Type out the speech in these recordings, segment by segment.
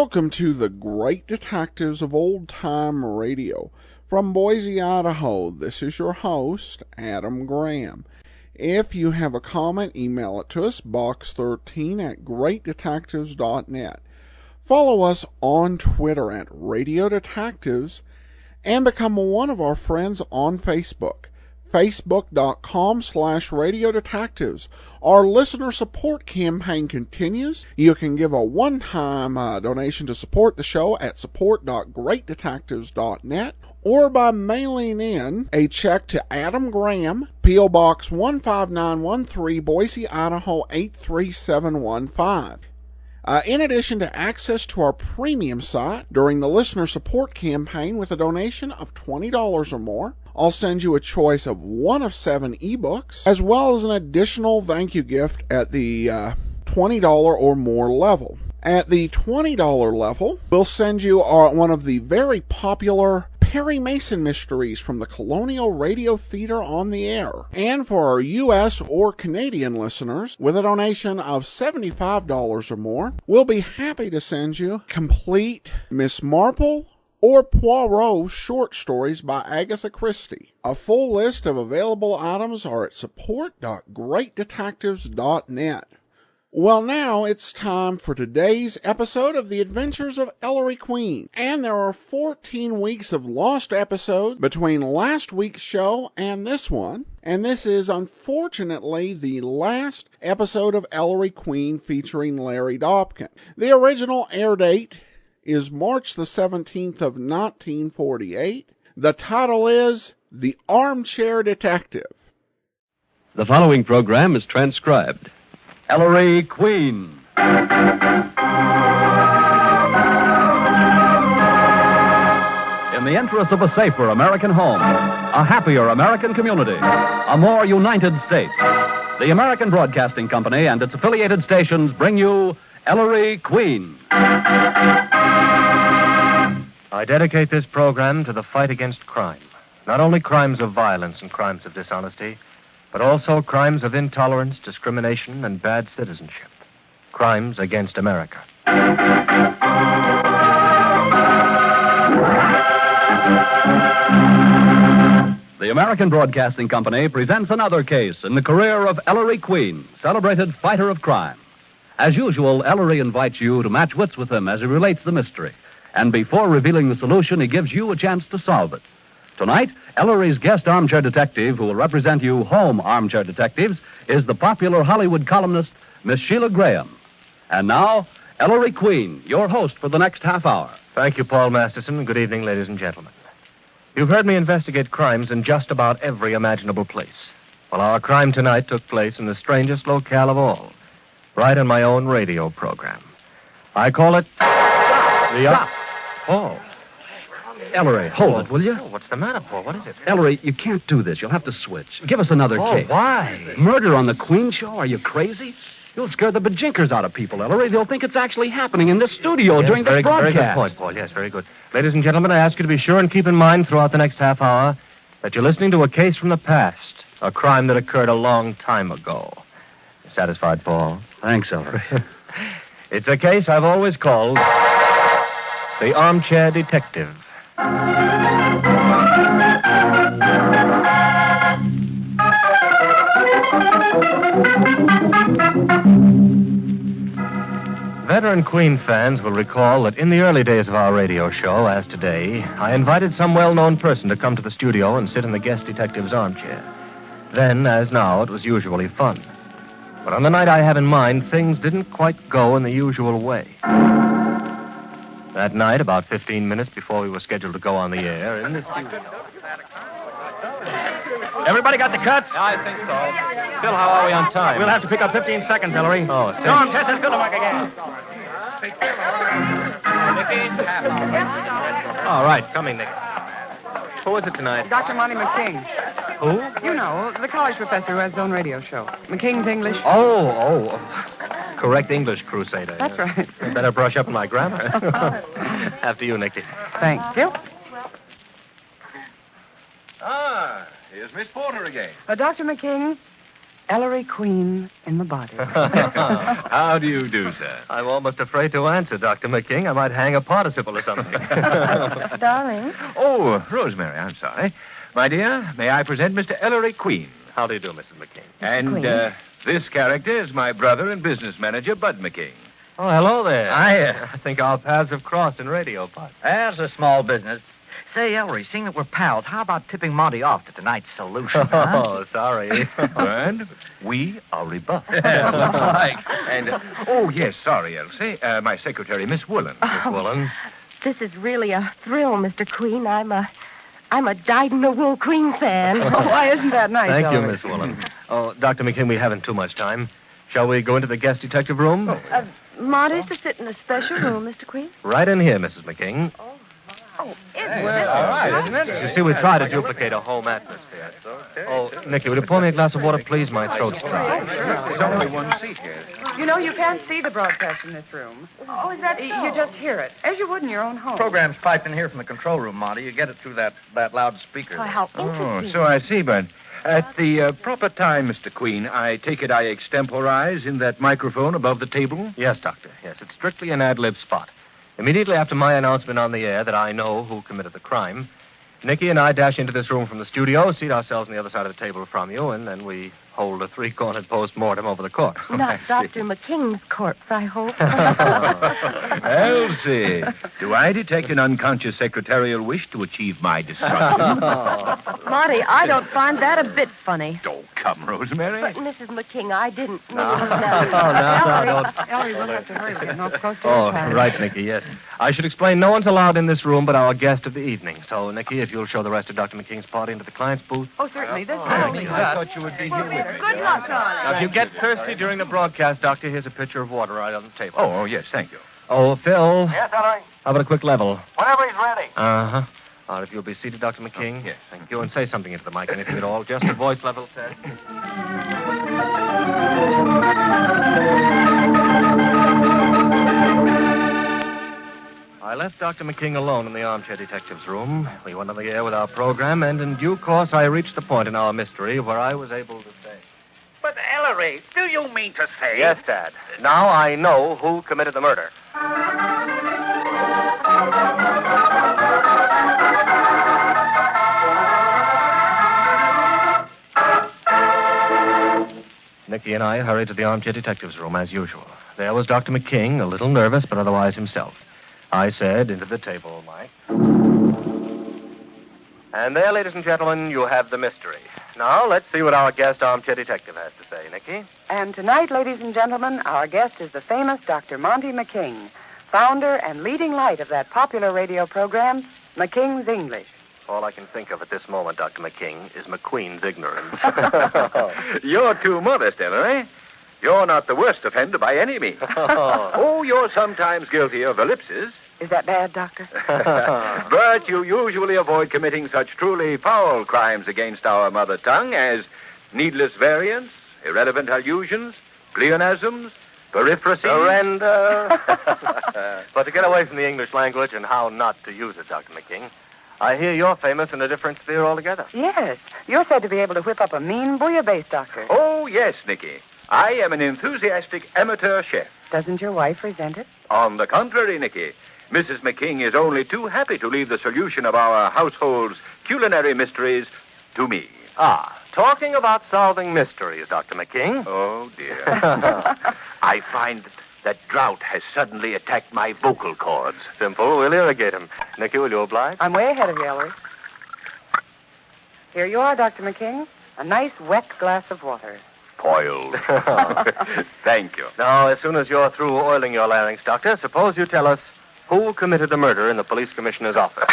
Welcome to the Great Detectives of Old Time Radio. From Boise, Idaho, this is your host, Adam Graham. If you have a comment, email it to us, box13@greatdetectives.net. Follow us on Twitter at Radio Detectives, and become one of our friends on Facebook. Facebook.com/Radio Detectives. Our listener support campaign continues. You can give a one-time donation to support the show at support.greatdetectives.net or by mailing in a check to Adam Graham, P.O. Box 15913, Boise, Idaho 83715. In addition to access to our premium site during the listener support campaign with a donation of $20 or more, I'll send you a choice of one of 7 ebooks, as well as an additional thank you gift at the $20 or more level. At the $20 level, we'll send you one of the very popular Perry Mason mysteries from the Colonial Radio Theater on the Air. And for our U.S. or Canadian listeners, with a donation of $75 or more, we'll be happy to send you complete Miss Marple or Poirot short stories by Agatha Christie. A full list of available items are at support.greatdetectives.net. Well, now it's time for today's episode of The Adventures of Ellery Queen. And there are 14 weeks of lost episodes between last week's show and this one. And this is, unfortunately, the last episode of Ellery Queen featuring Larry Dobkin. The original air date is March the 17th of 1948. The title is The Armchair Detective. The following program is transcribed. Ellery Queen. In the interest of a safer American home, a happier American community, a more united state, the American Broadcasting Company and its affiliated stations bring you Ellery Queen. I dedicate this program to the fight against crime. Not only crimes of violence and crimes of dishonesty, but also crimes of intolerance, discrimination, and bad citizenship. Crimes against America. The American Broadcasting Company presents another case in the career of Ellery Queen, celebrated fighter of crime. As usual, Ellery invites you to match wits with him as he relates the mystery. And before revealing the solution, he gives you a chance to solve it. Tonight, Ellery's guest armchair detective, who will represent you home armchair detectives, is the popular Hollywood columnist, Miss Sheila Graham. And now, Ellery Queen, your host for the next half hour. Thank you, Paul Masterson. Good evening, ladies and gentlemen. You've heard me investigate crimes in just about every imaginable place. Well, our crime tonight took place in the strangest locale of all, right on my own radio program. I call it... Stop! Paul. Ellery, hold it, will you? Oh, what's the matter, Paul? What is it? Ellery, you can't do this. You'll have to switch. Give us another case. Why? Murder on the Queen Show? Are you crazy? You'll scare the bejinkers out of people, Ellery. They'll think it's actually happening in this studio during this broadcast. Very good point, Paul. Yes, very good. Ladies and gentlemen, I ask you to be sure and keep in mind throughout the next half hour that you're listening to a case from the past, a crime that occurred a long time ago. You satisfied, Paul? Thanks, Ellery. It's a case I've always called The Armchair Detective. Veteran Queen fans will recall that in the early days of our radio show, as today, I invited some well-known person to come to the studio and sit in the guest detective's armchair. Then, as now, it was usually fun. But on the night I have in mind, things didn't quite go in the usual way. That night, about 15 minutes before we were scheduled to go on the air, in the studio... Everybody got the cuts? I think so. Phil, how are we on time? We'll have to pick up 15 seconds, Ellery. Oh, Go on, test that fill-up again. All right, coming, Nick. Who is it tonight? Dr. Monty McKing. Who? You know, the college professor who has his own radio show. McKing's English. Oh. Correct English crusader. That's right. Better brush up on my grammar. After you, Nicky. Thank you. Ah, here's Miss Porter again. Dr. McKing, Ellery Queen in the body. How do you do, sir? I'm almost afraid to answer, Dr. McKing. I might hang a participle or something. Darling. Oh, Rosemary, I'm sorry. My dear, may I present Mr. Ellery Queen? How do you do, Mrs. McKing? And Queen. this character is my brother and business manager, Bud McKing. Oh, hello there. I think our paths have crossed in radio, Bud. That's a small business. Say, Ellery, seeing that we're pals, how about tipping Monty off to tonight's solution, huh? Oh, sorry. And we are rebuffed. Looks like. And, yes, sorry, Elsie. My secretary, Miss Woolen. Miss Woolen. This is really a thrill, Mr. Queen. I'm a dyed-in-the-wool Queen fan. Why isn't that nice, Thank you, Ellery? Miss Woolen. Oh, Dr. McKing, we haven't too much time. Shall we go into the guest detective room? Monty's to sit in a special room, Mr. Queen. Right in here, Mrs. McKing. Oh, All right, isn't it? You see, we try to duplicate a home atmosphere. Oh, Nicky, will you pour me a glass of water, please? My throat's dry. There's only one seat here. You know, you can't see the broadcast in this room. Oh, is that so? You just hear it, as you would in your own home. Program's piped in here from the control room, Monty. You get it through that loudspeaker. Oh, how Oh, interesting. so I see, Bud. At the proper time, Mr. Queen, I take it I extemporize in that microphone above the table? Yes, Doctor. Yes, it's strictly an ad-lib spot. Immediately after my announcement on the air that I know who committed the crime, Nicky and I dash into this room from the studio, seat ourselves on the other side of the table from you, and then we hold a three-cornered post-mortem over the corpse. Not Dr. McKing's corpse, I hope. Elsie, do I detect an unconscious secretarial wish to achieve my destruction? Monty, I don't find that a bit funny. Don't come, Rosemary. But, Mrs. McKing, I didn't mean No, that. no. Ellery, we'll have to hurry. We're getting awful close to Oh, our time. right, Nicky, yes. I should explain no one's allowed in this room but our guest of the evening. So, Nicky, if you'll show the rest of Dr. McKing's party into the client's booth. Oh, certainly. This I way. thought you would be here with me. Good luck, darling. Now, if you get thirsty during the broadcast, Doctor, here's a pitcher of water right on the table. Oh, yes, thank you. Oh, Phil. Yes, Ellery? How about a quick level? Whenever he's ready. Uh-huh. All right, if you'll be seated, Dr. McKing. Yes. Thank you, and say something into the mic, anything at all. Just a voice level test. I left Dr. McKing alone in the Armchair Detective's room. We went on the air with our program, and in due course, I reached the point in our mystery where I was able to say... But, Ellery, do you mean to say... Yes, Dad. Now I know who committed the murder. Nicky and I hurried to the Armchair Detective's room as usual. There was Dr. McKing, a little nervous, but otherwise himself. I said, into the table, Mike. And there, ladies and gentlemen, you have the mystery. Now, let's see what our guest Armchair Detective has to say, Nicky. And tonight, ladies and gentlemen, our guest is the famous Dr. Monty McKing, founder and leading light of that popular radio program, McKing's English. All I can think of at this moment, Dr. McKing, is McQueen's ignorance. You're too modest, Ellery. You're not the worst offender by any means. Oh, you're sometimes guilty of ellipses. Is that bad, Doctor? But you usually avoid committing such truly foul crimes against our mother tongue as needless variants, irrelevant allusions, pleonasms, periphrases. Surrender. But to get away from the English language and how not to use it, Dr. McKing, I hear you're famous in a different sphere altogether. Yes. You're said to be able to whip up a mean bouillabaisse, Doctor. Oh, yes, Nicky. I am an enthusiastic amateur chef. Doesn't your wife resent it? On the contrary, Nicky, Mrs. McKing is only too happy to leave the solution of our household's culinary mysteries to me. Ah, talking about solving mysteries, Dr. McKing. Oh, dear. I find that drought has suddenly attacked my vocal cords. Simple. We'll irrigate him. Nicky, will you oblige? I'm way ahead of you, Ellery. Here you are, Dr. McKing. A nice wet glass of water. Spoiled. Thank you. Now, as soon as you're through oiling your larynx, Doctor, suppose you tell us who committed the murder in the police commissioner's office.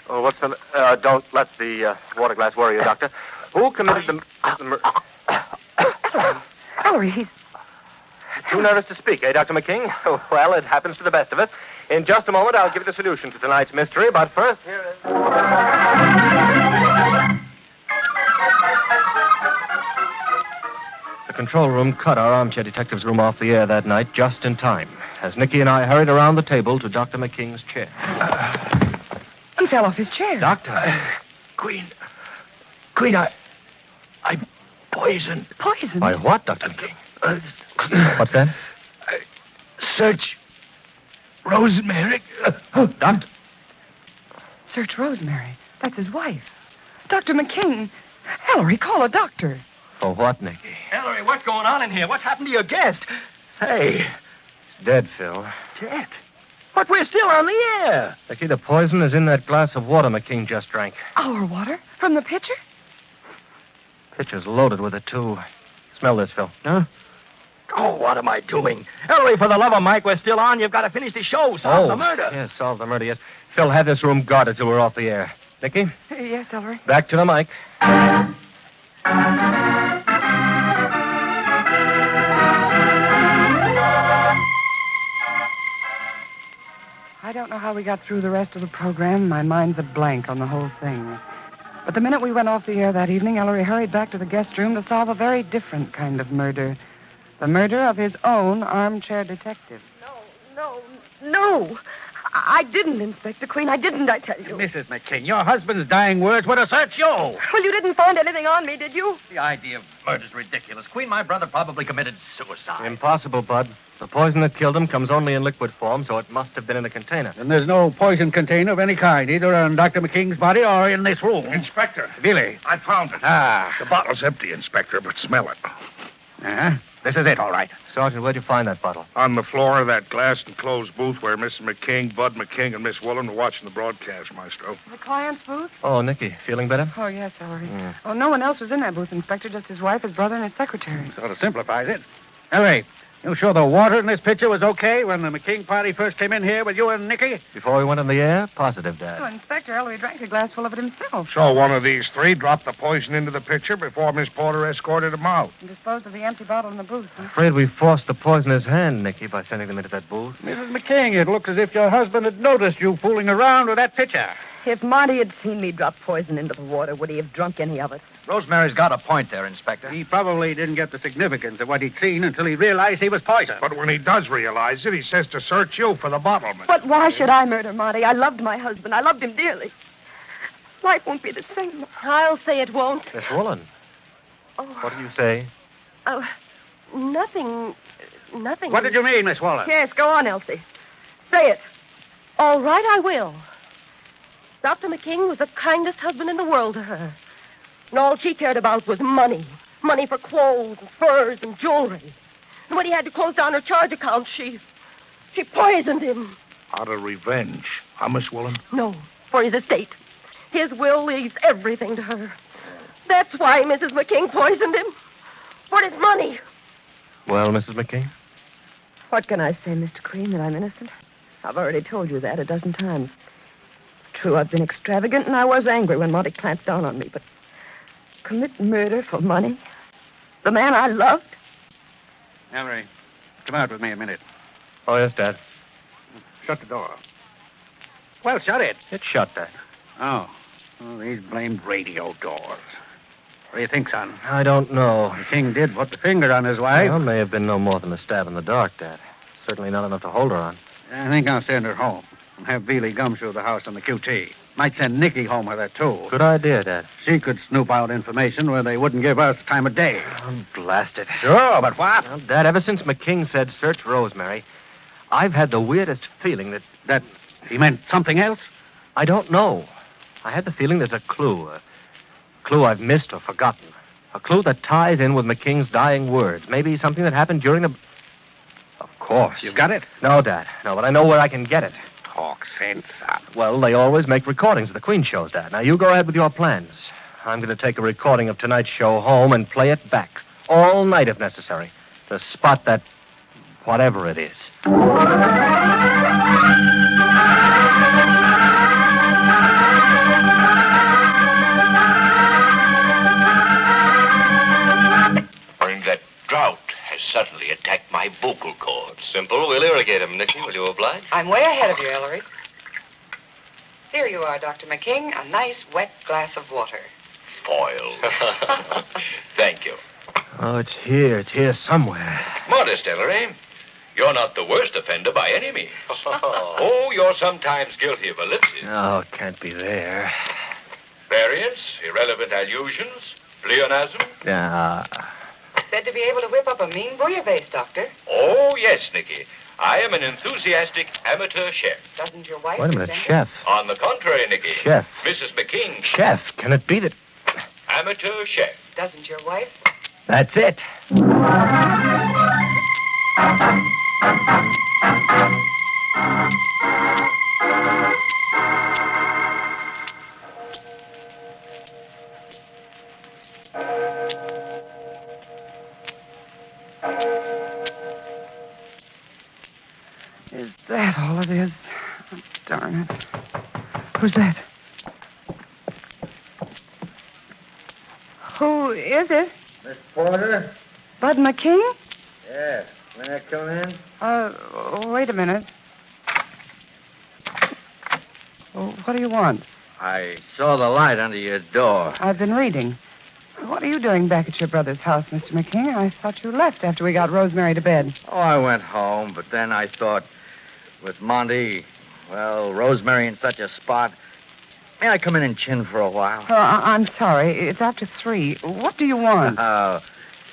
Oh, what's the... don't let the water glass worry you, Doctor. Who committed the murder... Ellery, he's... Too nervous to speak, eh, Dr. McKing? Well, it happens to the best of us. In just a moment, I'll give you the solution to tonight's mystery, but first, here is... The control room cut our Armchair Detective's room off the air that night just in time, as Nicky and I hurried around the table to Dr. McKing's chair. He fell off his chair. Doctor. Queen, Poison. Poison? By what, Dr. McKing? What's that? Search Rosemary. Doctor? Search Rosemary. That's his wife. Dr. McKing. Ellery, call a doctor. For what, Nicky? Ellery, what's going on in here? What's happened to your guest? Say, he's dead, Phil. Dead? But we're still on the air. Nicky, the poison is in that glass of water McKing just drank. Our water? From the pitcher? Pitcher's loaded with it, too. Smell this, Phil. Huh? Oh, what am I doing? Ellery, for the love of Mike, we're still on. You've got to finish the show. Solve the murder. Yes, solve the murder, yes. Phil, have this room guarded till we're off the air. Nicky? Yes, Ellery. Back to the mic. I don't know how we got through the rest of the program. My mind's a blank on the whole thing. But the minute we went off the air that evening, Ellery hurried back to the guest room to solve a very different kind of murder. The murder of his own armchair detective. No. I didn't, Inspector Queen. I didn't, I tell you. Mrs. McKing, your husband's dying words were to search you. Well, you didn't find anything on me, did you? The idea of murder's ridiculous. Queen, my brother probably committed suicide. Impossible, Bud. The poison that killed him comes only in liquid form, so it must have been in a container. And there's no poison container of any kind, either on Dr. McKing's body or in this room. Inspector. Really? I found it. The bottle's empty, Inspector, but smell it. This is it, all right. Sergeant, where'd you find that bottle? On the floor of that glass-enclosed booth where Mrs. McKing, Bud McKing, and Miss Woolen were watching the broadcast, Maestro. The client's booth? Oh, Nicky, feeling better? Oh, yes, Ellery. Oh, no one else was in that booth, Inspector, just his wife, his brother, and his secretary. Sort of simplifies it. Ellery, you sure the water in this pitcher was okay when the McKing party first came in here with you and Nicky? Before we went on the air? Positive, Dad. Oh, Inspector, Ellery drank a glass full of it himself. So one of these three dropped the poison into the pitcher before Miss Porter escorted him out. And disposed of the empty bottle in the booth, huh? Afraid we forced the poisoner's hand, Nicky, by sending them into that booth. Mrs. McKing, it looks as if your husband had noticed you fooling around with that pitcher. If Monty had seen me drop poison into the water, would he have drunk any of it? Rosemary's got a point there, Inspector. He probably didn't get the significance of what he'd seen until he realized he was poisoned. But when he does realize it, he says to search you for the bottle, Miss. But why should I murder Monty? I loved my husband. I loved him dearly. Life won't be the same. I'll say it won't. Miss Woolen. Oh. What do you say? Nothing. What did you mean, Miss Woolen? Yes, go on, Elsie. Say it. All right, I will. Dr. McKing was the kindest husband in the world to her. And all she cared about was money. Money for clothes and furs and jewelry. And when he had to close down her charge account, she poisoned him. Out of revenge. Huh, Miss Woolen? No, for his estate. His will leaves everything to her. That's why Mrs. McKing poisoned him. For his money. Well, Mrs. McKing? What can I say, Mr. Queen, that I'm innocent? I've already told you that a dozen times. True, I've been extravagant, and I was angry when Monty clamped down on me, but commit murder for money? The man I loved? Ellery, come out with me a minute. Oh, yes, Dad. Shut the door. Well, shut it. It's shut, Dad. Oh, these blamed radio doors. What do you think, son? I don't know. The king did put the finger on his wife. Well, may have been no more than a stab in the dark, Dad. Certainly not enough to hold her on. I think I'll send her home and have Beely gumshoe the house on the QT. Might send Nicky home with her, too. Good idea, Dad. She could snoop out information where they wouldn't give us time of day. Oh, blast it. Sure, but what? Well, Dad, ever since McKing said search Rosemary, I've had the weirdest feeling That he meant something else? I don't know. I had the feeling there's a clue I've missed or forgotten. A clue that ties in with McKing's dying words. Maybe something that happened during the... Of course. You've got it? No, Dad. No, but I know where I can get it. Talk sense, son. Well, they always make recordings of the Queen shows, Dad. Now, you go ahead with your plans. I'm going to take a recording of tonight's show home and play it back. All night, if necessary. To spot that... whatever it is. That drought has suddenly attacked my vocal cords. Simple. We'll irrigate him, Nicky. Will you oblige? I'm way ahead of you, Ellery. Here you are, Dr. McKing. A nice, wet glass of water. Spoiled. Thank you. Oh, it's here. It's here somewhere. Modest, Ellery. You're not the worst offender by any means. Oh, you're sometimes guilty of ellipses. Oh, it can't be there. Variance, irrelevant allusions, Pleonasm? Said to be able to whip up a mean bouillabaisse, Doctor. Oh, yes, Nicky. I am an enthusiastic amateur chef. Doesn't your wife... Wait a minute, chef. On the contrary, Nicky. Chef. Mrs. McKing. Chef, can it be that... Amateur chef. Doesn't your wife... That's it. Is that all it is? Oh, darn it. Who's that? Who is it? Miss Porter? Bud McKing? Yes. When I come in? Wait a minute. What do you want? I saw the light under your door. I've been reading. What are you doing back at your brother's house, Mr. McKing? I thought you left after we got Rosemary to bed. Oh, I went home, but then I thought, with Monty, well, Rosemary in such a spot, may I come in and chin for a while? I'm sorry. It's after 3. What do you want? Oh,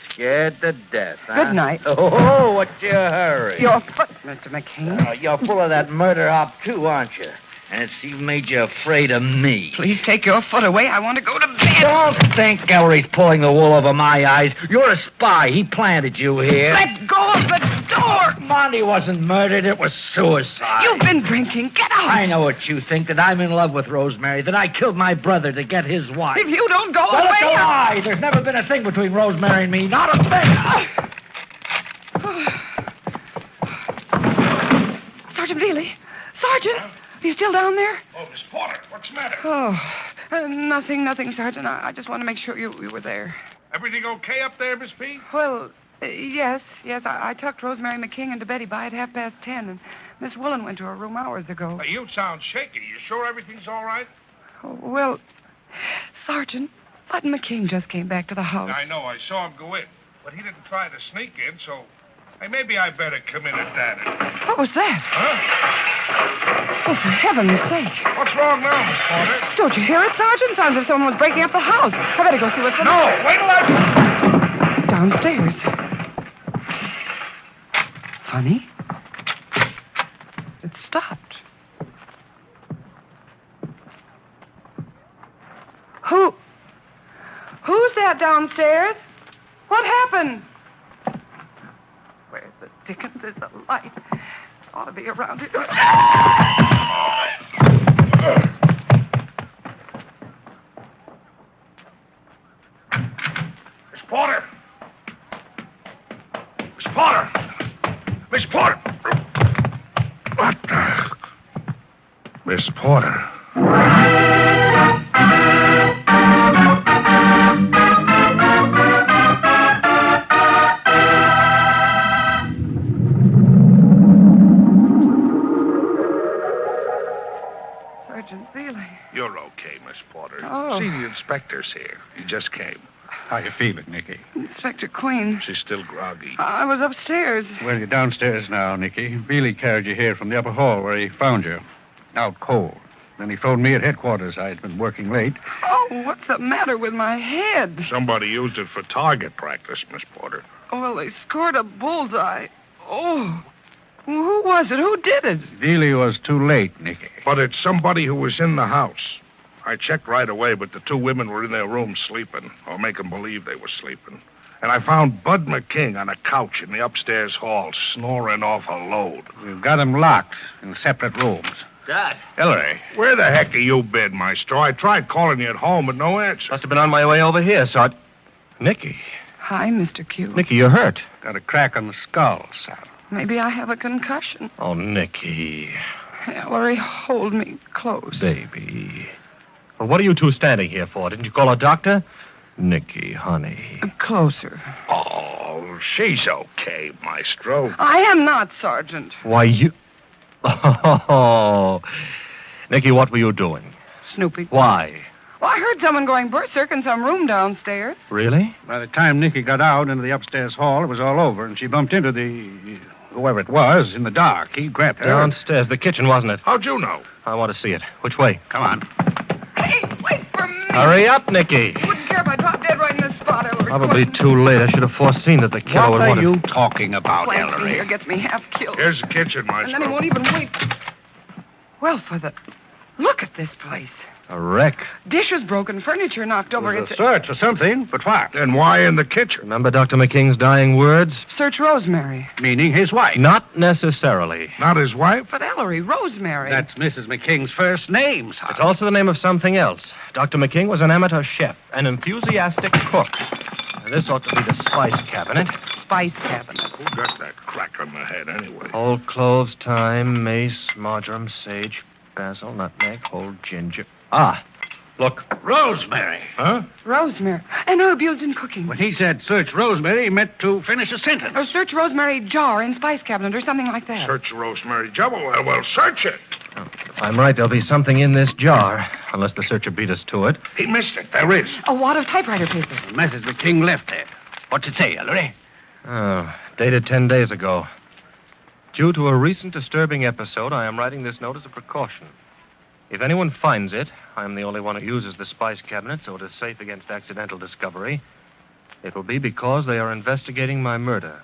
scared to death, huh? Good night. Oh, what's your hurry? Your foot, Mr. McKing. Oh, you're full of that murder hop, too, aren't you? And it's even made you afraid of me. Please take your foot away. I want to go to bed. Don't think Ellery's pulling the wool over my eyes. You're a spy. He planted you here. Let go of the door. Monty wasn't murdered. It was suicide. You've been drinking. Get out. I know what you think, that I'm in love with Rosemary, that I killed my brother to get his wife. If you don't go well, away... it's a lie. There's never been a thing between Rosemary and me. Not a thing. Sergeant Veely. Sergeant. Are you still down there? Oh, Miss Porter, what's the matter? Oh, nothing, Sergeant. I just want to make sure you were there. Everything okay up there, Miss P? Well, yes. I tucked Rosemary McKing into bed by at 10:30, and Miss Woolen went to her room hours ago. You sound shaky. You sure everything's all right? Oh, well, Sergeant, Bud McKing just came back to the house. I know. I saw him go in. But he didn't try to sneak in, so... Hey, maybe I better come in and dad it. What was that? Huh? Oh, for heaven's sake. What's wrong now, Miss Porter? Don't you hear it, Sergeant? Sounds as if someone was breaking up the house. I better go see what's the matter. No, wait till I... Downstairs. Funny. It stopped. Who's that downstairs? What happened? Where's the dickens is the light? Ought to be around here. Miss Porter! Miss Porter! Miss Porter! What the... Miss Porter... You're okay, Miss Porter. Oh. See, the inspector's here. He just came. How you feeling, Nicky? Inspector Queen. She's still groggy. I was upstairs. Well, you're downstairs now, Nicky. Bealey carried you here from the upper hall where he found you. Out cold. Then he phoned me at headquarters. I'd been working late. Oh, what's the matter with my head? Somebody used it for target practice, Miss Porter. Oh, well, they scored a bullseye. Oh. Who was it? Who did it? Bealey was too late, Nicky. But it's somebody who was in the house. I checked right away, but the 2 women were in their room sleeping, or making believe they were sleeping. And I found Bud McKing on a couch in the upstairs hall, snoring off a load. We've got him locked in separate rooms. Dad. Ellery, where the heck have you been, Maestro? I tried calling you at home, but no answer. Must have been on my way over here, Sergeant. Nicky. Hi, Mr. Q. Nicky, you're hurt. Got a crack on the skull, son. Maybe I have a concussion. Oh, Nicky. Ellery, hold me close. Baby. Well, what are you two standing here for? Didn't you call a doctor? Nicky, honey. Closer. Oh, she's okay, Maestro. I am not, Sergeant. Why, you... Oh. Nicky, what were you doing? Snooping. Why? Well, I heard someone going berserk in some room downstairs. Really? By the time Nicky got out into the upstairs hall, it was all over, and she bumped into whoever it was in the dark. He grabbed her. Downstairs, the kitchen, wasn't it? How'd you know? I want to see it. Which way? Come on. Hey, wait for me. Hurry up, Nicky. You wouldn't care if I dropped dead right in this Probably too late. I should have foreseen that the killer would want What are you talking about, Blank Ellery? here gets me half killed. Here's the kitchen, Maestro. And then he won't even wait. Well, look at this place. A wreck. Dishes broken, furniture knocked over. It was a search for something, but what? Then why in the kitchen? Remember Dr. McKing's dying words? Search Rosemary. Meaning his wife. Not necessarily. Not his wife? But Ellery, Rosemary. That's Mrs. McKing's first name, son. It's also the name of something else. Dr. McKing was an amateur chef, an enthusiastic cook. Now, this ought to be the spice cabinet. Spice cabinet. Who got that crack on the head, anyway? Whole cloves, thyme, mace, marjoram, sage, basil, nutmeg, whole ginger. Ah, look. Rosemary. Huh? Rosemary. And herb used in cooking. When he said search Rosemary, he meant to finish a sentence. Or search Rosemary jar in spice cabinet or something like that. Search Rosemary Jubble. Well, search it. If I'm right, there'll be something in this jar, unless the searcher beat us to it. He missed it. There is. A wad of typewriter paper. Mrs. McKing left there. What's it say, Ellery? Oh, dated 10 days ago. Due to a recent disturbing episode, I am writing this note as a precaution. If anyone finds it, I am the only one who uses the spice cabinet, so it is safe against accidental discovery. It will be because they are investigating my murder.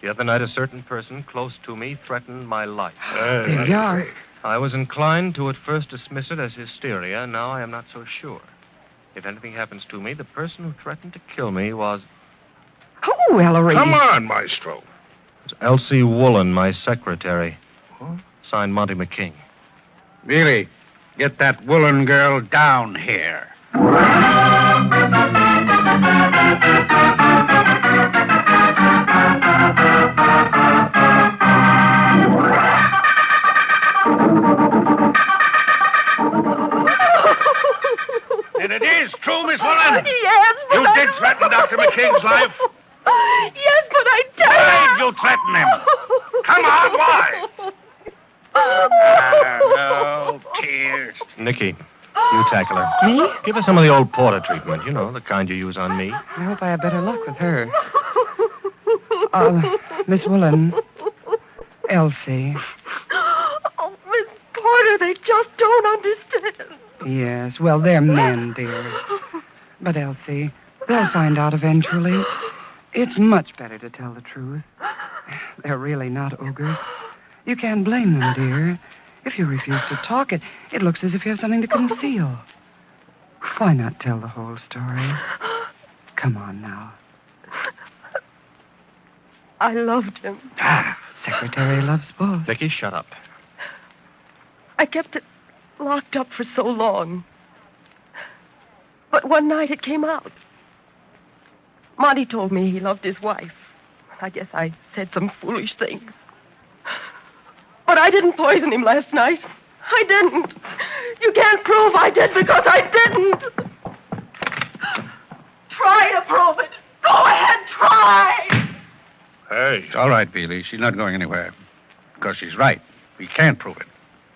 The other night, a certain person close to me threatened my life. There you are. I was inclined to at first dismiss it as hysteria. Now I am not so sure. If anything happens to me, the person who threatened to kill me was... Oh, Ellery. Come on, Maestro. It's Elsie Woolen, my secretary. Signed Monty McKing. Billy, get that woolen girl down here. And it is true, Miss Woolen. Yes, but You did threaten Dr. McKing's life. Yes, but I did. Why did you threaten him? Come on, why? No tears. Nicky, you tackle her. Me? Give her some of the old porter treatment. You know, the kind you use on me. I hope I have better luck with her. Miss Woolen. Elsie. Oh, Miss Porter, they just don't understand. Yes, well, they're men, dear. But, Elsie, they'll find out eventually. It's much better to tell the truth. They're really not ogres. You can't blame them, dear. If you refuse to talk, it looks as if you have something to conceal. Why not tell the whole story? Come on now. I loved him. Secretary loves both. Nicky, shut up. I kept it locked up for so long. But one night it came out. Monty told me he loved his wife. I guess I said some foolish things. But I didn't poison him last night. I didn't. You can't prove I did because I didn't. Try to prove it. Go ahead, try. Hey. It's all right, Beely. She's not going anywhere. Because she's right. We can't prove it.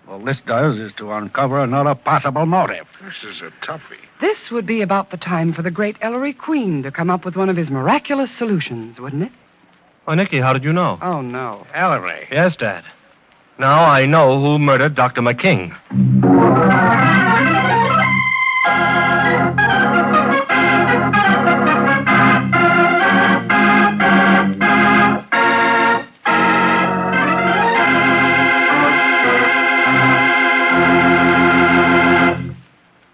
All this does is to uncover another possible motive. This is a toughie. This would be about the time for the great Ellery Queen to come up with one of his miraculous solutions, wouldn't it? Oh, Nicky, how did you know? Oh, no. Ellery. Yes, Dad. Now I know who murdered Dr. McKing.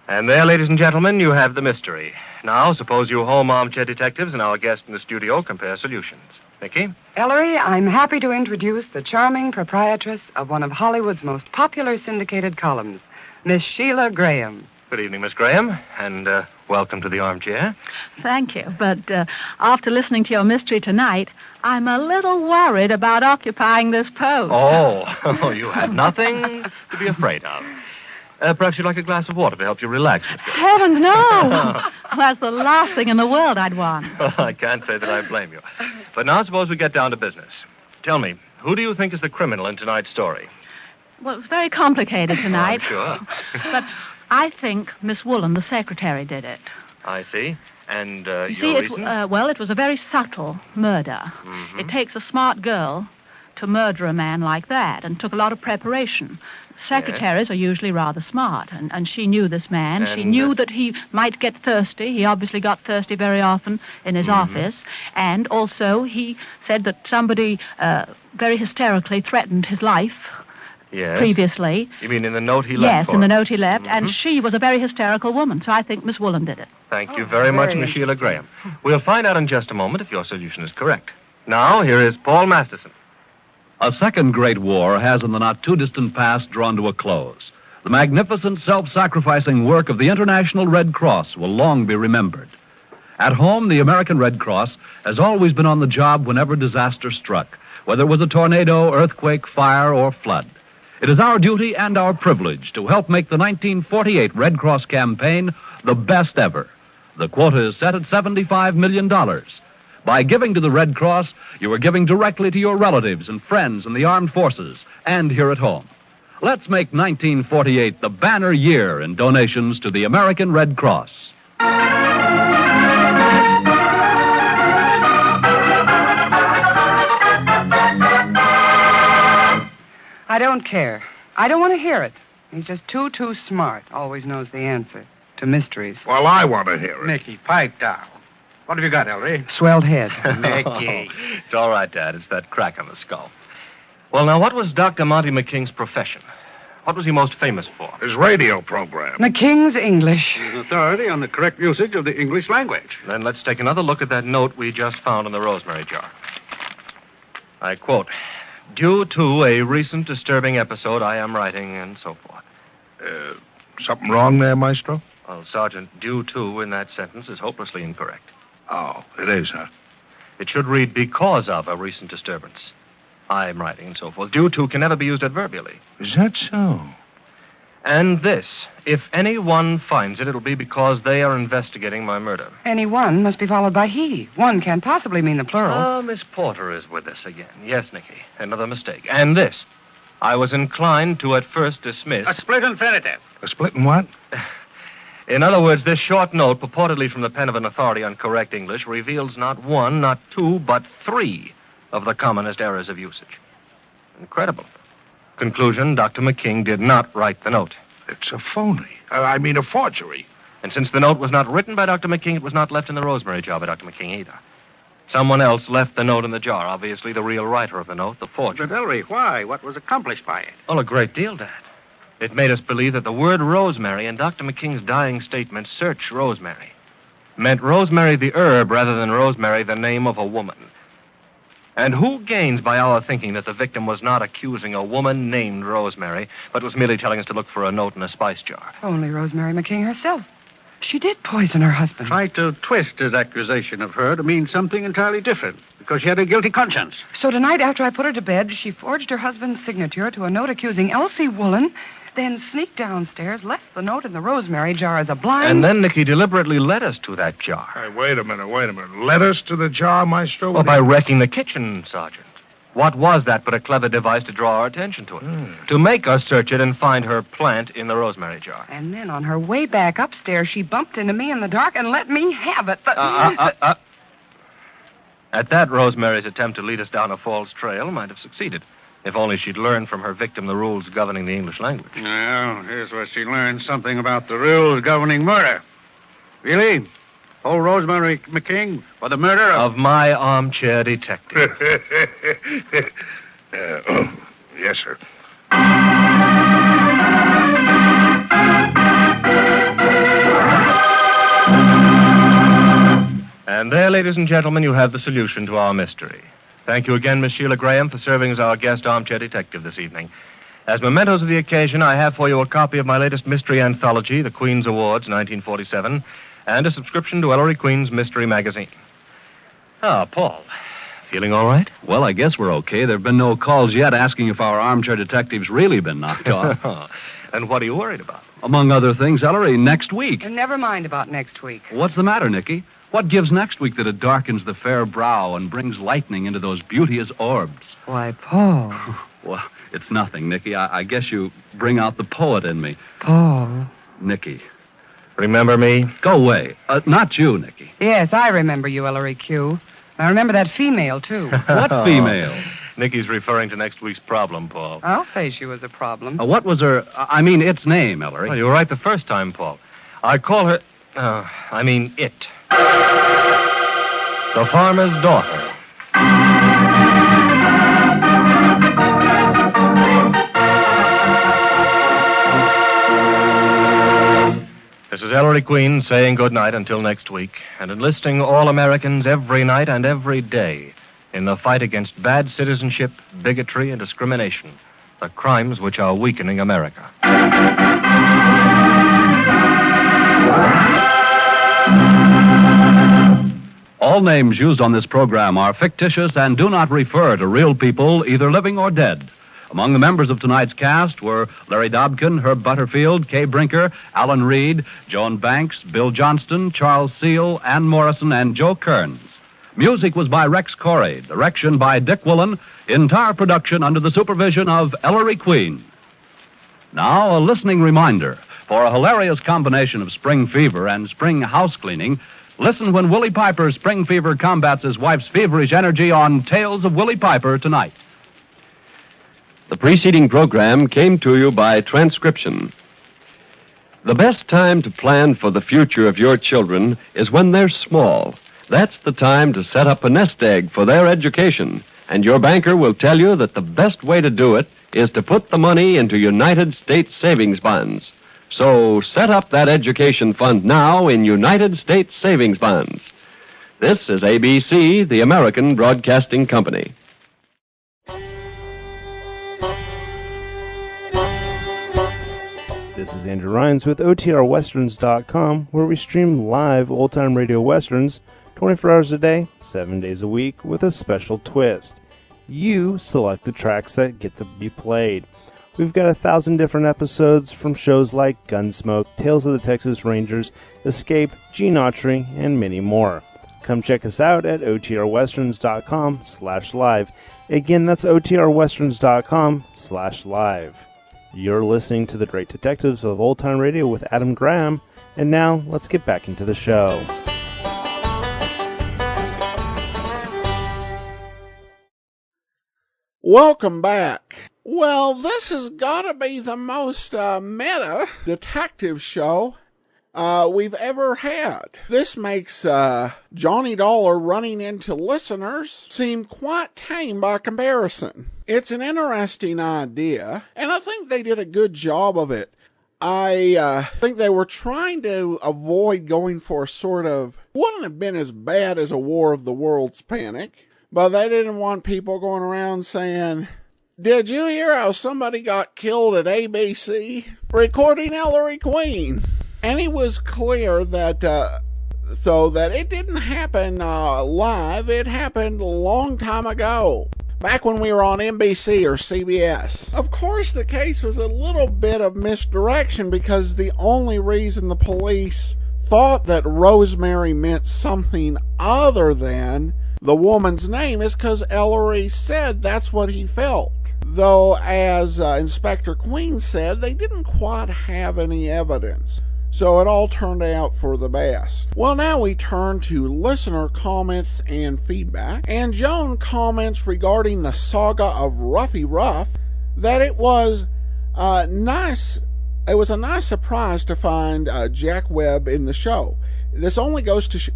And there, ladies and gentlemen, you have the mystery. Now, suppose you home armchair detectives and our guest in the studio compare solutions. Nicky? Ellery, I'm happy to introduce the charming proprietress of one of Hollywood's most popular syndicated columns, Miss Sheila Graham. Good evening, Miss Graham, and welcome to the armchair. Thank you, but after listening to your mystery tonight, I'm a little worried about occupying this post. Oh, you have nothing to be afraid of. Perhaps you'd like a glass of water to help you relax. Heavens, no! That's the last thing in the world I'd want. Well, I can't say that I blame you. But now suppose we get down to business. Tell me, who do you think is the criminal in tonight's story? Well, it's very complicated tonight. I'm sure. But I think Miss Woolen, the secretary, did it. I see. And You your see, reason? it was a very subtle murder. Mm-hmm. It takes a smart girl to murder a man like that, and took a lot of preparation. Secretaries are usually rather smart, and she knew this man. She knew that he might get thirsty. He obviously got thirsty very often in his office. And also he said that somebody very hysterically threatened his life previously. You mean in the note he left? Yes, in the note he left. And she was a very hysterical woman, so I think Miss Woolen did it. Thank you very much, Miss Sheila Graham. We'll find out in just a moment if your solution is correct. Now, here is Paul Masterson. A second great war has in the not-too-distant past drawn to a close. The magnificent self-sacrificing work of the International Red Cross will long be remembered. At home, the American Red Cross has always been on the job whenever disaster struck, whether it was a tornado, earthquake, fire, or flood. It is our duty and our privilege to help make the 1948 Red Cross campaign the best ever. The quota is set at $75 million. By giving to the Red Cross, you are giving directly to your relatives and friends in the armed forces and here at home. Let's make 1948 the banner year in donations to the American Red Cross. I don't care. I don't want to hear it. He's just too smart. Always knows the answer to mysteries. Well, I want to hear it. Nicky, pipe down. What have you got, Ellery? Swelled head. Nicky. It's all right, Dad. It's that crack on the skull. Well, now, what was Dr. Monty McKing's profession? What was he most famous for? His radio program. McKing's English. His authority on the correct usage of the English language. Then let's take another look at that note we just found in the rosemary jar. I quote, "Due to a recent disturbing episode, I am writing," and so forth. Something wrong there, Maestro? Well, Sergeant, "due to" in that sentence is hopelessly incorrect. Oh, it is, huh? It should read "because of a recent disturbance. I'm writing," and so forth. "Due to" can never be used adverbially. Is that so? And this, if anyone finds it, it'll be because they are investigating my murder. Anyone must be followed by he. One can't possibly mean the plural. Oh, Miss Porter is with us again. Yes, Nicky. Another mistake. And this, I was inclined to at first dismiss... A split infinitive. A split in what? In other words, this short note, purportedly from the pen of an authority on correct English, reveals not one, not two, but three of the commonest errors of usage. Incredible. Conclusion, Dr. McKing did not write the note. It's a phony. A forgery. And since the note was not written by Dr. McKing, it was not left in the rosemary jar by Dr. McKing either. Someone else left the note in the jar, obviously the real writer of the note, the forger. But, Ellery, why? What was accomplished by it? Well, a great deal, Dad. It made us believe that the word rosemary in Dr. McKing's dying statement, "search rosemary," meant rosemary the herb rather than rosemary the name of a woman. And who gains by our thinking that the victim was not accusing a woman named Rosemary, but was merely telling us to look for a note in a spice jar? Only Rosemary McKing herself. She did poison her husband. Tried to twist his accusation of her to mean something entirely different, because she had a guilty conscience. So tonight, after I put her to bed, she forged her husband's signature to a note accusing Elsie Woolen, then sneaked downstairs, left the note in the rosemary jar as a blind... And then Nicky deliberately led us to that jar. Hey, wait a minute. Led us to the jar, Maestro? Well, by wrecking the kitchen, Sergeant. What was that but a clever device to draw our attention to it? To make us search it and find her plant in the rosemary jar. And then on her way back upstairs, she bumped into me in the dark and let me have it. At that, Rosemary's attempt to lead us down a false trail might have succeeded. If only she'd learned from her victim the rules governing the English language. Well, here's where she learned something about the rules governing murder. Really? Hold Rosemary McKing for the murder of my armchair detective. Yes, sir. And there, ladies and gentlemen, you have the solution to our mystery. Thank you again, Miss Sheila Graham, for serving as our guest armchair detective this evening. As mementos of the occasion, I have for you a copy of my latest mystery anthology, The Queen's Awards, 1947, and a subscription to Ellery Queen's Mystery Magazine. Ah, Paul, feeling all right? Well, I guess we're okay. There have been no calls yet asking if our armchair detective's really been knocked off. And what are you worried about? Among other things, Ellery, next week. And never mind about next week. What's the matter, Nicky? What gives next week that it darkens the fair brow and brings lightning into those beauteous orbs? Why, Paul. Well, it's nothing, Nicky. I guess you bring out the poet in me. Paul. Nicky. Remember me? Go away. Not you, Nicky. Yes, I remember you, Ellery Q. I remember that female, too. What female? Nikki's referring to next week's problem, Paul. I'll say she was a problem. What was her... its name, Ellery. Well, you were right the first time, Paul. I call her... it. The Farmer's Daughter. This is Ellery Queen saying good night until next week, and enlisting all Americans every night and every day in the fight against bad citizenship, bigotry, and discrimination, the crimes which are weakening America. All names used on this program are fictitious and do not refer to real people, either living or dead. Among the members of tonight's cast were Larry Dobkin, Herb Butterfield, Kay Brinker, Alan Reed, Joan Banks, Bill Johnston, Charles Seal, Ann Morrison, and Joe Kearns. Music was by Rex Corey, direction by Dick Woolen, entire production under the supervision of Ellery Queen. Now, a listening reminder. For a hilarious combination of spring fever and spring house cleaning, listen when Willie Piper's spring fever combats his wife's feverish energy on Tales of Willie Piper tonight. The preceding program came to you by transcription. The best time to plan for the future of your children is when they're small. That's the time to set up a nest egg for their education, and your banker will tell you that the best way to do it is to put the money into United States savings bonds. So set up that education fund now in United States savings bonds. This is ABC, the American Broadcasting Company. This is Andrew Rhines with OTRWesterns.com, where we stream live old-time radio westerns 24 hours a day, 7 days a week, with a special twist. You select the tracks that get to be played. We've got 1,000 different episodes from shows like Gunsmoke, Tales of the Texas Rangers, Escape, Gene Autry, and many more. Come check us out at OTRWesterns.com/live. Again, that's OTRWesterns.com/live. You're listening to The Great Detectives of Old Time Radio with Adam Graham, and now let's get back into the show. Welcome back. Well, this has got to be the most meta detective show we've ever had. This makes Johnny Dollar running into listeners seem quite tame by comparison. It's an interesting idea, and I think they did a good job of it. I think they were trying to avoid going for a sort of, wouldn't have been as bad as a War of the Worlds panic, but they didn't want people going around saying, "Did you hear how somebody got killed at ABC? Recording Ellery Queen." And it was clear that, so that it didn't happen live, it happened a long time ago. Back when we were on NBC or CBS. Of course, the case was a little bit of misdirection because the only reason the police thought that Rosemary meant something other than the woman's name is because Ellery said that's what he felt. Though, as Inspector Queen said, they didn't quite have any evidence. So it all turned out for the best. Well, now we turn to listener comments and feedback. And Joan comments regarding the saga of Ruffy Ruff that it was nice. It was a nice surprise to find Jack Webb in the show. This only goes to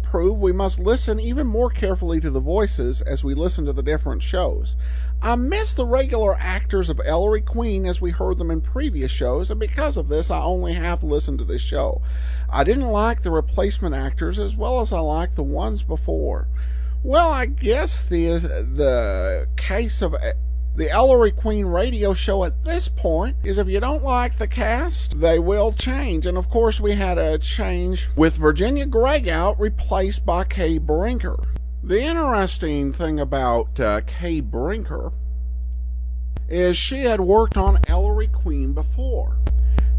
prove we must listen even more carefully to the voices as we listen to the different shows. I miss the regular actors of Ellery Queen as we heard them in previous shows, and because of this, I only have listened to this show. I didn't like the replacement actors as well as I liked the ones before. Well, I guess the case of the Ellery Queen radio show at this point is if you don't like the cast, they will change. And of course, we had a change with Virginia Gregout replaced by Kay Brinker. The interesting thing about Kay Brinker is she had worked on Ellery Queen before.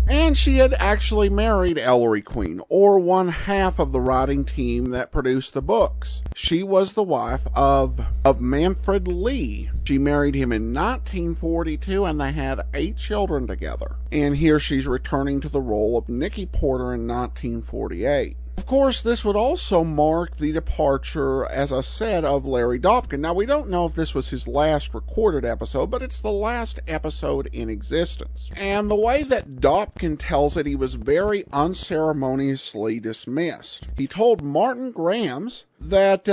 And she had actually married Ellery Queen, or one half of the writing team that produced the books. She was the wife of Manfred Lee. She married him in 1942, and they had 8 children together. And here she's returning to the role of Nikki Porter in 1948. Of course, this would also mark the departure, as I said, of Larry Dobkin. Now, we don't know if this was his last recorded episode, but it's the last episode in existence. And the way that Dobkin tells it, he was very unceremoniously dismissed. He told Martin Grams that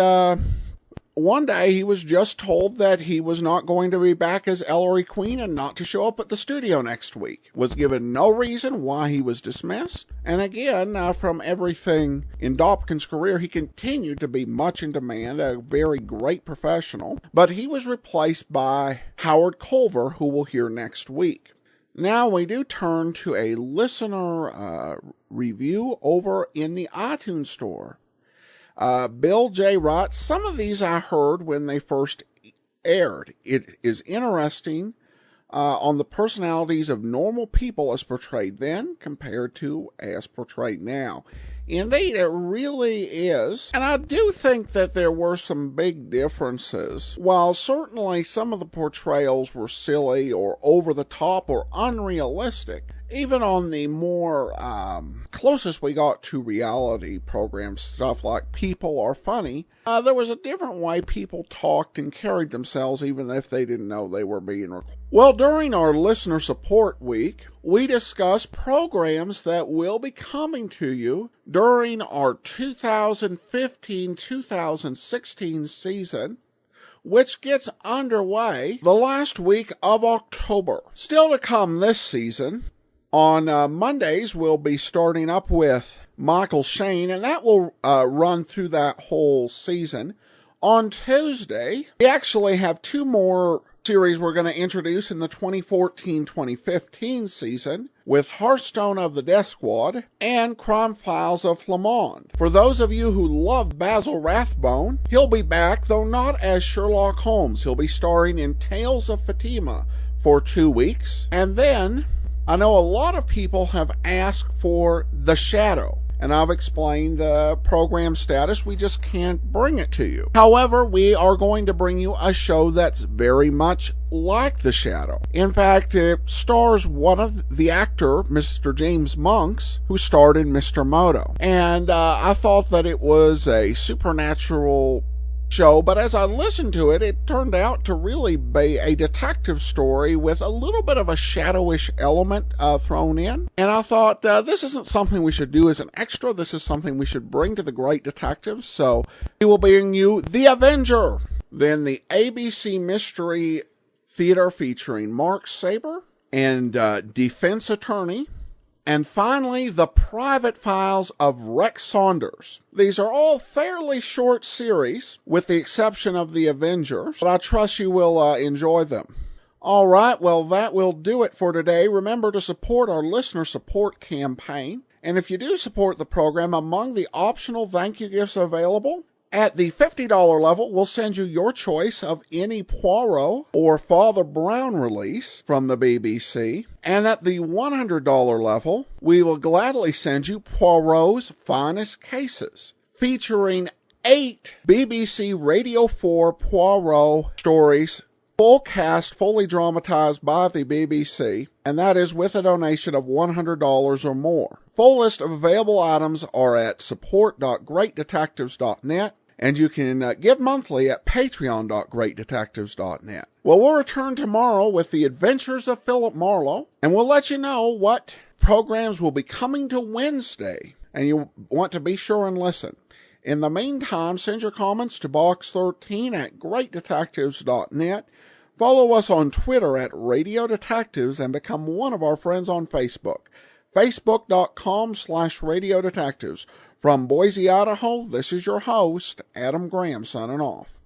one day he was just told that he was not going to be back as Ellery Queen and not to show up at the studio next week. Was given no reason why he was dismissed. And again, from everything in Dobkin's career, he continued to be much in demand, a very great professional. But he was replaced by Howard Culver, who we'll hear next week. Now we do turn to a listener review over in the iTunes store. Bill J. writes, some of these I heard when they first aired. It is interesting on the personalities of normal people as portrayed then compared to as portrayed now. Indeed, it really is. And I do think that there were some big differences. While certainly some of the portrayals were silly or over the top or unrealistic, even on the more closest we got to reality programs, stuff like People Are Funny, there was a different way people talked and carried themselves even if they didn't know they were being recorded. Well, during our listener support week, we discussed programs that will be coming to you during our 2015-2016 season, which gets underway the last week of October. Still to come this season, on Mondays, we'll be starting up with Michael Shane, and that will run through that whole season. On Tuesday, we actually have two more series we're going to introduce in the 2014-2015 season, with Hearthstone of the Death Squad and Crime Files of Flamand. For those of you who love Basil Rathbone, he'll be back, though not as Sherlock Holmes. He'll be starring in Tales of Fatima for 2 weeks, and then I know a lot of people have asked for The Shadow, and I've explained the program status. We just can't bring it to you. However, we are going to bring you a show that's very much like The Shadow. In fact, it stars one of the actor, Mr. James Monks, who starred in Mr. Moto. And I thought that it was a supernatural show, but as I listened to it, it turned out to really be a detective story with a little bit of a shadowish element thrown in. And I thought, this isn't something we should do as an extra. This is something we should bring to the great detectives. So we will bring you The Avenger, then the ABC Mystery Theater featuring Mark Saber and Defense Attorney, and finally, The Private Files of Rex Saunders. These are all fairly short series, with the exception of The Avenger, but I trust you will enjoy them. All right, well, that will do it for today. Remember to support our listener support campaign. And if you do support the program, among the optional thank you gifts available, at the $50 level, we'll send you your choice of any Poirot or Father Brown release from the BBC. And at the $100 level, we will gladly send you Poirot's Finest Cases, featuring 8 BBC Radio 4 Poirot stories, full cast, fully dramatized by the BBC, and that is with a donation of $100 or more. Full list of available items are at support.greatdetectives.net, and you can give monthly at patreon.greatdetectives.net. Well, we'll return tomorrow with The Adventures of Philip Marlowe, and we'll let you know what programs will be coming to Wednesday, and you want to be sure and listen. In the meantime, send your comments to box13@greatdetectives.net. Follow us on Twitter at Radio Detectives and become one of our friends on Facebook. Facebook.com/Radio Detectives. From Boise, Idaho, this is your host, Adam Graham, signing off.